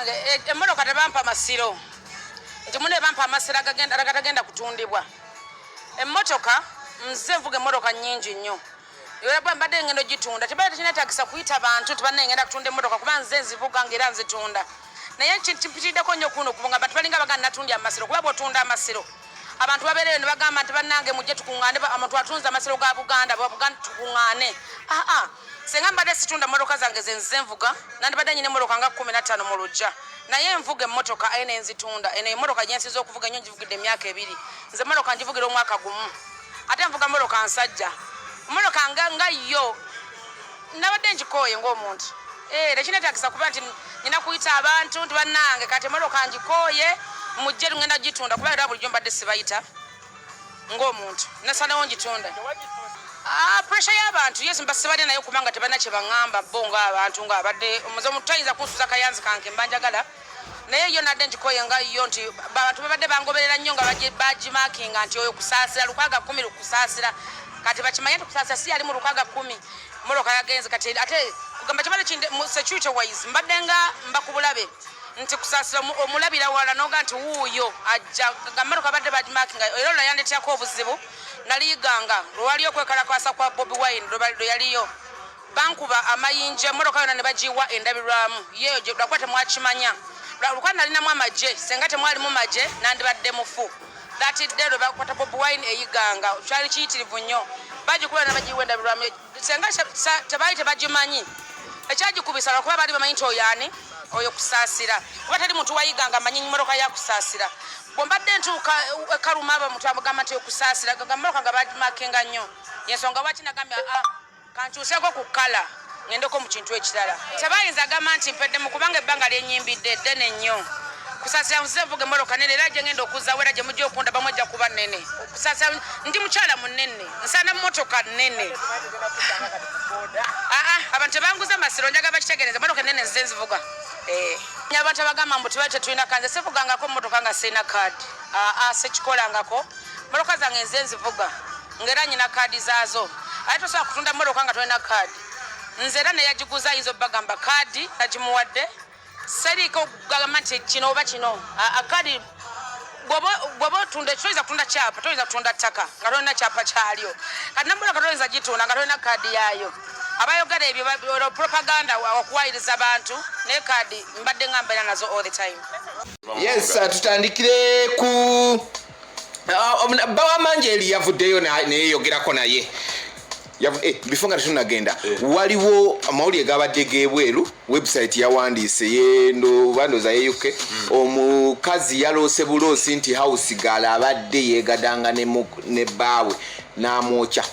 banange emmotoka tebampa masiro nti mune bampa amasiro agatagenda kutundibwa emmotoka nze nvuga emmotoka nnyingi nnyo era bwe mbadde ngendo gitunda tebaali tekinetagisa kuyita bantu tebanne ngenda kutunda emmotoka kuba nze nzivuga ng'era nzitunda naye kimpitiddeko nnyo kuno kubanga abantu balinga bagana natundi amasiro kuba bw'otunda amasiro abantu babeereyo ne bagamba nti bannange mujje tukuŋŋaane abantu atunze amasiro ga Buganda Buganda tukuŋŋaane senga mbadde situndda emmotoka zange ze nze nvuga nandibadde nyina emmotoka nga 15 mu luggya naye envuga emmotoka eno enzitunda eno emmotoka gye nsinza okuvuga ennyo ngivugidde emyaka 2 nze emmotoka ngivugira omwaka gumu ate nvuga emmotoka nsajja emmotoka nga yo nabadde ngikooye ng'omuntu tekinetagisa kuba nti nina kuyita abantu nti bannange kati emmotoka ngikooye mujje ngenda gitunda kuba era bulijjo mbadde sibayita ng'omuntu nasalawo ngitunda pressure y'abantu yes mbasibadde nayo kubanga tebalina kye baŋŋamba bo ng'abantu ng'abadde omuze omuntu tayinza kunsuza kayanzi kange mbanjagala naye yo nadde ngikoye nga yo nti abantu babadde bangoberera nnyo nga bagimakinga nti oyo kusaasira 10 lukusaasira kati bakimanye nti kusaasira si yali mu 10 mmotoka yagenze kati ate kugamba kibale kinde security wise mbadde nga mbakubulabe nti kusaasira omulabira wala noga nti wuuyo ajja gammotoka badde bagimakinga era olwo yandetyako obuzibu naliganga lwali okwekalakwasa kwa Bobi Wine lwe yaliyo bankuba amayinja emmotoka yona ne bagiwa endabirwamu yeyo gye lwakuba temwakimanya lwakuba nalinamu amagye senga temwalimu magye nandibadde mufu that day lwe bakwata Bobi Wine eyiganga kyali kiyitirivu nnyo bagikuba ne bagiwa endabirwamu senga tebaali tebagimanyi ekyagikubisa lwakuba baali bamanyi nti oyani oyo kusaasira kuba tali muntu wayiganga amanyi mmotoka yakusaasira bwombadde ntuuka ekaluma abamuntu abagamba nti okusaasira gammotoka nga bagimakinga nnyo yensonga waki nagambye kankyuseeko ku kkala ngendeko mu kintu ekirala tebayinza agamba nti mpeddemu kubanga ebbanga lyenyimbidde ddene nnyo kusaasira nzize nvuga emmotoka nene era gye ngenda okuzaawo era gye mujja okunda bamu ejja kuba nnene okusaasira ndi mukyala munene nsaana mmotoka nnene abantu tebanguza masiro njaga bakitegereza emmotoka ennene nzize nzivuga abantu abagamba mbu tebali tetulina kanze sivugangako mmotoka nga sirina kaadi sekikolangako mmotoka zange nze nzivuga ng'era nyina kaadi zaazo ate tosobola kutunda mmotoka nga tolina kaadi nze era neyagiguza ayinza obbagamba kaadi nagimuwadde seriiko okugamba nti kino oba kino kaadi bw'oba otunda toyinza kutunda kyapa toyinza kutunda ttaka nga tolina kyapa kyalyo kati nammotoka toyinza gitunda nga tolina kaadi yaayo abayogera ebyo propaganda okuwayiriza abantu naye kaadi mbadde ngamba era nazo all the time. Yes, tutandikire ku bawa Manjeri yavuddeyo neyeyogerako naye before nga tunagenda waliwo amawulire gabadde gebweru website yawandiise yendo bandoza yeyuke omukazi yaloose buloosi nti house girl abadde yegadanga ne baawe n'amwokya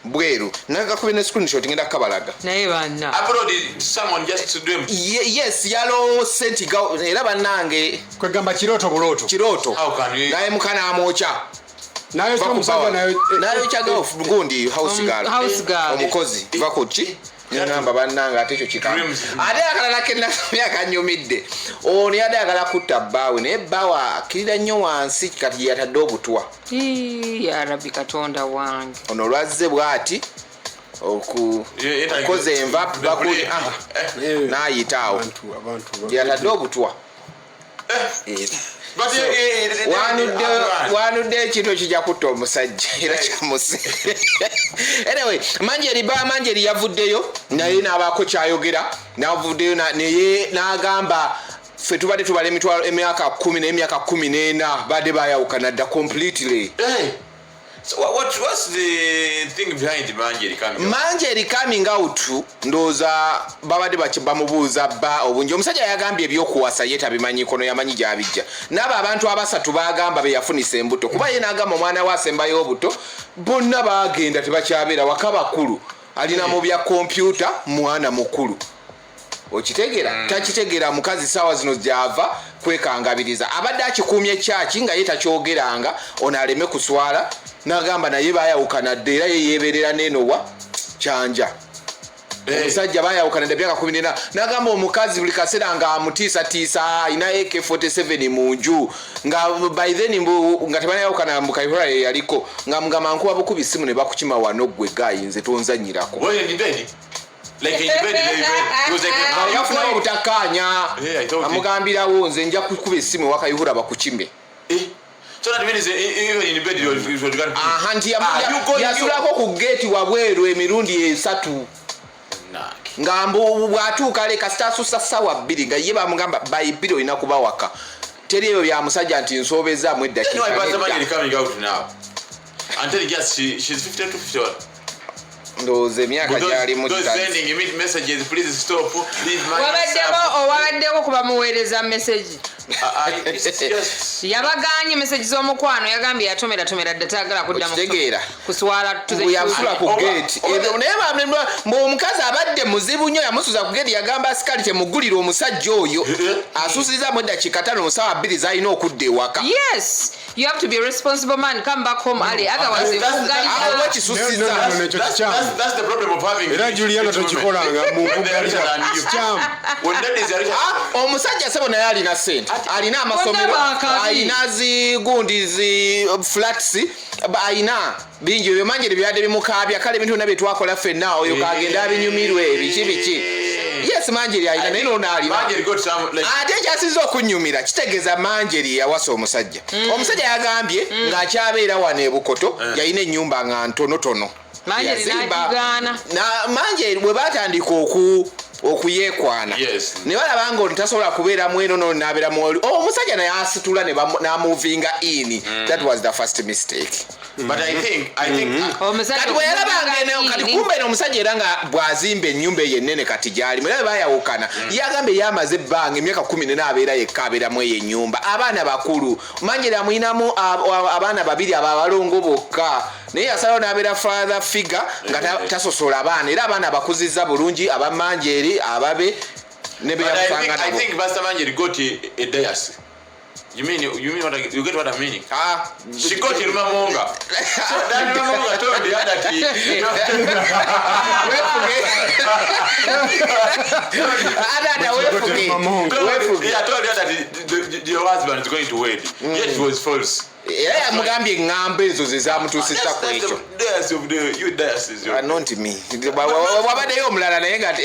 bweru nagakube ne screenshot ngenda kabalaga naye banna uploaded someone just to do yes yaloose nti era bannange kwegamba kirooto naye mukana amwokya nayo kyaga gundi house girl omukozi vakochi ngamba bannanga ate ekyo kikama ate akalala kenasomya kanyumidde ono yadde agala kutta bbaawe naye bbaawe akirira nnyo wansi kati yatadde obutwa ya Rabbi Katonda wange ono lwazze bw'ati okukoza enva n'ayitaawo yatadde obutwa wanudde ekintu ekijja kutta omusajja era kyamuse anyway Manjeri yavuddeyo naye n'abaako kyayogera n'avuddeyo naye n'agamba ffe tubadde tubala emyaka 10 n'emyaka 14 badde bayawukana dda completely. So what's the thing behind Manjeri coming out ndoza babadde bamubuuza bba obungi omusajja yagambye ebyokuwasa ye tabimanyi kono yamanyi gyabijja n'abo abantu abasatu bagamba be yafunisa embuto kuba ye n'agamba omwana we asembayo obuto bonna bagenda tebakyabeera waka bakulu alina mu bya kompyuta mwana mukulu okitegera takitegera mukazi sawa zino gyava kwekangabiriza abadde akikuumye ekyaki nga ye takyogeranga ono aleme kuswala n'agamba naye bayawukana dde era ye yeeberera n'enowa kyanja omusajja bayawukana dde myaka 14 n'agamba omukazi buli kaseera nga amutiisatiisa alina AK47 mu nju nga by then nga tebanayawukana mukayihura ye yaliko nga mugamba nkuwa bukubi simu ne bakukima wano gwe gayinze tonzanyirako Like in bed, he was like, yafunawo obutakkaanya Yeah, I thought it. amugambirawo nze nja kukuba essimu wakayihura bakukime so that means even in bed, you got aha nti yasulako ku geeti wabweru emirundi 3 nga bw'atuuka le kasita asusa ssaawa 2 nga ye bamugamba by 2 olina kuba waka teri ebyo bya musajja nti nsoobezaamu eddakiika coming out now. Until he gets, she's 52, 51. ndowooza emyaka gyalimu Those sending him messages, please stop, leave my wabaddeko kuba muweereza message it's just yabaganye message z'omukwano yagambye yatomera dda tagala kudda okitegeera kuswala yasula ku geeti naye omukazi abadde muzibu nnyo yamusuza ku geeti yagamba asikali temugulira omusajja oyo asusirizaamu eddakiika 5 mu ssaawa 2 z'alina okudda ewaka. Yes, you have to be a responsible man. Come back home early. Otherwise, awo ekisusiza that's the problem of having era Juliana tokikolanga mu kyamu omusajja sebo naye alina sente alina amasomero alina zigundi zi flats alina bingi ebyo manjeri byadde bimukaabya kale ebintu byonna bye twakola ffenna oyo kagenda abinyumirwe biki yes manjeri alina naye noonaalina ate ekyasinza okunnyumira kitegeeza manjeri yawasa omusajja omusajja yagambye ng'akyabeera wano e Bukoto yalina ennyumba nga ntonotono manjeri bwe batandika okuyeekwana ne balaba nga ono tasobola kubeera mweno no nabeera mwoli omusajja naye asitula n'amuvinga in. That was the first mistake. But I think kati bwe yalabanga kati kumbe omusajja era nga bw'azimba ennyumba eyo ennene kati gyali mwe baayawukana yagambye yamaze ebbanga emyaka 14 abeera yekka abeeramu eyo ennyumba abaana bakulu manjeri amuyinamu abaana 2 abalongo bokka naye yasalawo n'abeera father figure nga tasosola abaana era abaana bakuzizza bulungi abamanjeri ababe ne beyafanga nabo. I think Pastor Manjeri got a dias. You mean what you get what I mean? She got Rumamonga. So that Rumamonga told the other I told her that your husband is going to wed. Yet it was false. Yeah, mugambye ngamba ezo zezamutuusisa ku ekyo. Not me. Wabaddeyo omulala naye nga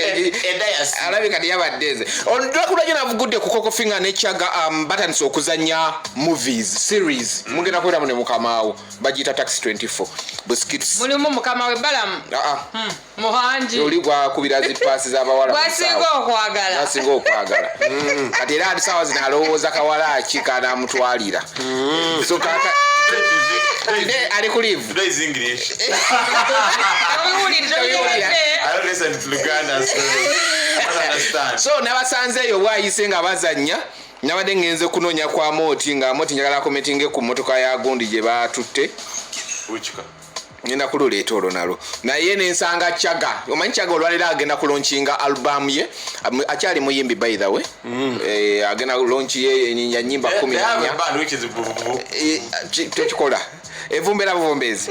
alabika teyabadde. Ndakula gye navugudde ku Coco Finger ne Chaga batandise okuzannya movies series. Mugenda kwera mune mukamaawo bagiyita Taxi 24. Buskits. Mulimu mukama we balamu. Muhanji. Oli gwakubira zipaasi z'abawala. Wasinga okwagala. Kati era alisaawa zino alowooza kawala akika n'amutwalira. So kaka ali ku leave. Today is English. I don't listen to Luganda, so I don't understand. So nabasanzeeyo bwayise nga bazannya nabadde ngenze kunoonya kwa Moti nga Moti njagala kometinge ku mmotoka ya gundi gye baatutte. Uchika. Nina kuleeta olwo nalo naye nensanga Chaga omanyi Chaga olwaliro agenda kulaunchinga album ye akyali muyimbi by the way agenda launch ye nyimba 10 tekikola evumbera buvombezi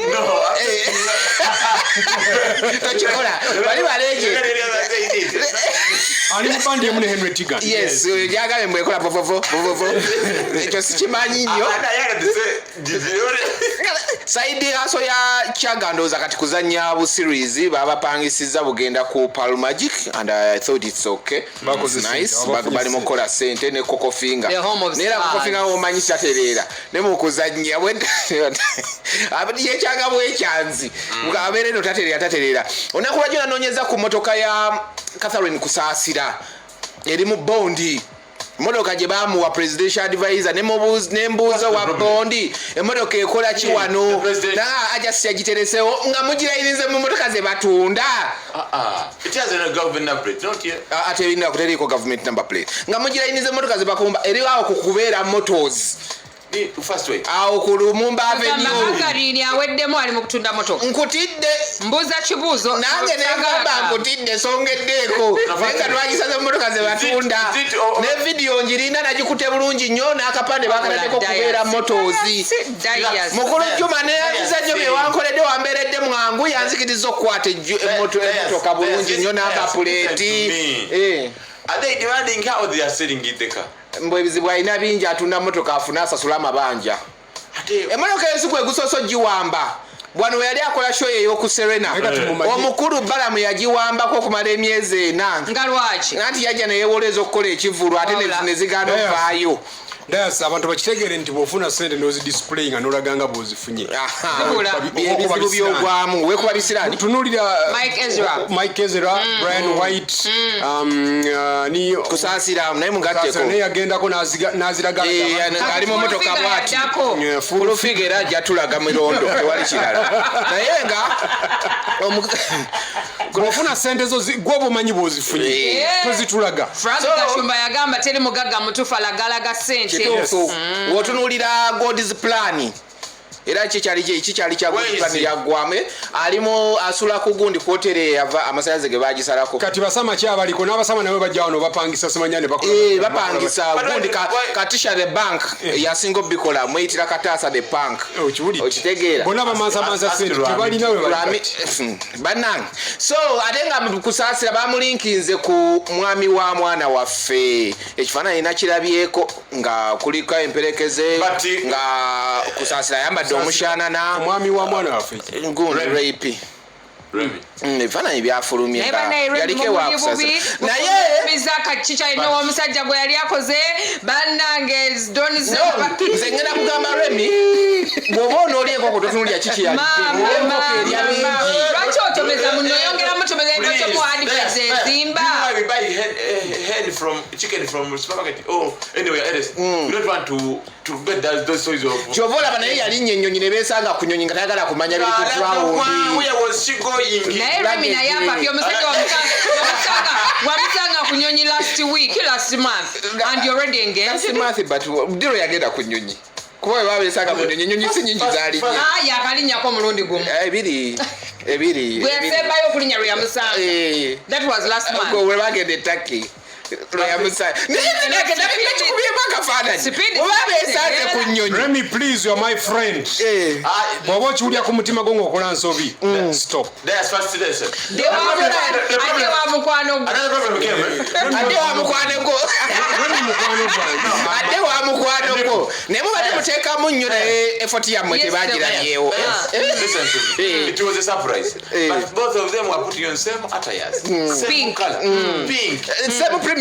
tekikola bali baleje ali mpandi emune Henry Tigan. Yes yagabe mwekola vovovo ekyo sikimanyi nnyo saidi aso ya Chaga ndoza kati kuzanya bu series babapangisiza bugenda ku Pearl Magic and I thought it's okay. It's nice bali mukola sente ne Coco Finger nera Coco Finger omanyi chaterera ne mukuzanya wenda abadi ye Chaga bwe chanzi mukabere no taterera onakuwa jona nonyeza ku motoka ya Catherine Kusasira eri mu Bondi emodoka gye bamuwa presidential advisor nembuuza wa Bondi emodoka ekola ki wano aja siyagiteresewo nga mugirayirize mu motoka ze batunda It has a government number plate, not yet. Ate erina kuteriko government number plate nga mugirayirize motoka ze bakumba eri awo kukubeera motors first way awo ku Lumumba Avenue Makariri aweddemu ali mu kutunda motoka nkutidde mbuuza kibuuzo nange negamba nkutidde songeddeeko nenga twagisaze mu motoka ze batunda ne video njirina nagikute bulungi nnyo n'akapande bakaladdeko kubeera motozi mukulu Juma ne yanzizannyo bye wankoledde wambeeredde mwangu yanzikiriza okukwata emotoka bulungi nnyo n'akapuleeti. Are they demanding how they are selling it the car? Mbwe bizibu alina bingi atunda motoka afuna asasula amabanja emotoka ensiku egusoso giwamba bwano yali akola show eyoku Serena omukulu Balamu yagiwambako okumala emyezi 4 nga lwaki anti yajja neyewoleza okukola ekivulu ate nezigana ovaayo Dayas abantu bakitegere nti bwofuna sente n'ozidisplay nga n'olaganga bw'ozifunye ebizibu by'ogwamu weekuba bisirani tunulira Mike Ezra Brian White ni kusaasira naye mugatteko naye yagendako n'aziraga ali mu motoka bwati fulufiga era ajja tulaga mirondo tewali kirala naye nga bwofuna sente zo gwoba omanyi bw'ozifunye tozitulaga Frank Kashumba yagamba teri mugagga mutufu alagalaga sente wotunuulira God's plan era kikyali kya God's plan yaggwamu alimu asula ku gundi kwotere yava amasayaze ge bagisalako kati basama kyabaliko n'abasama nawe bajja wano bapangisa semanyane bapangisa gundi katisha the bank yasingo bikola mwitira Kataasa the bank okitegeera bona bamansa sente tebalina we banange so ate nga kusaasira bamulinkinze ku mwami wa mwana waffe ekifaananyi nakirabyeko nga kuliko emperekeze nga kusaasira yambadde omushaanana omwami wa mwana waffe gundi rape ebifaananyi byafulumye yaliko ewakusasa naye bizakakikyaina w'omusajja gwe yali akoze bannange nze ngenda kugamba Remi bw'oba onoolya enkoko totunulya kiki lwaki otomeza muno oyongeramu tomeza ekyomuwadifeze ezimba kyova olaba naye yalinnya ennyonyi ne beesanga ku nyonyi nga tayagala kumanya biri ku ground naye Remi naye apapye omusajja wamusanga ku nyonyi last month and you're already engaged but diro yagenda ku nyonyi kuba babesanga ku nyonyi si nyingi zaali yakalinyako omulundi gumu ebiri bwe yasembayo okulinya lwe yamusanga that was last month we bagenda Turkey Remi, please, you are my friend. Bw'oba okiwulira ku mutima gwo ng'okola nsobi. Stop. Ate wa mukwano gwo naye mubadde muteekamu nnyo naye effort yammwe tebagirabyewo. It was a surprise. But both of them were putting on same attires. Same color. Pink. Same premises.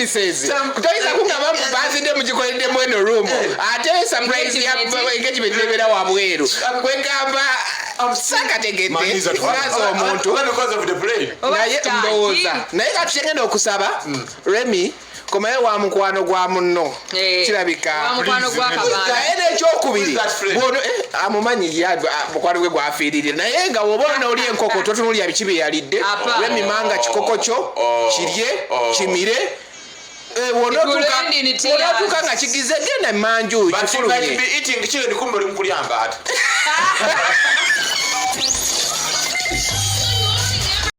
Kutoyinza kungaba bazinde mugikoleddemu eno room. Ate surprise ya engagement nebeera wabweru. Kwegamba sakategedde olaza omuntu naye ndowooza naye kati kyengenda okusaba Remi komaye wa mukwano gwa munno kirabika naye n'ekyokubiri amumanyi mukwano gwe gwafiirire naye nga woba onoolya enkoko totunulya biki bye yalidde Remi manga kikoko kyo kirye kimire wonotuuka nga kigize genda manju kifulumye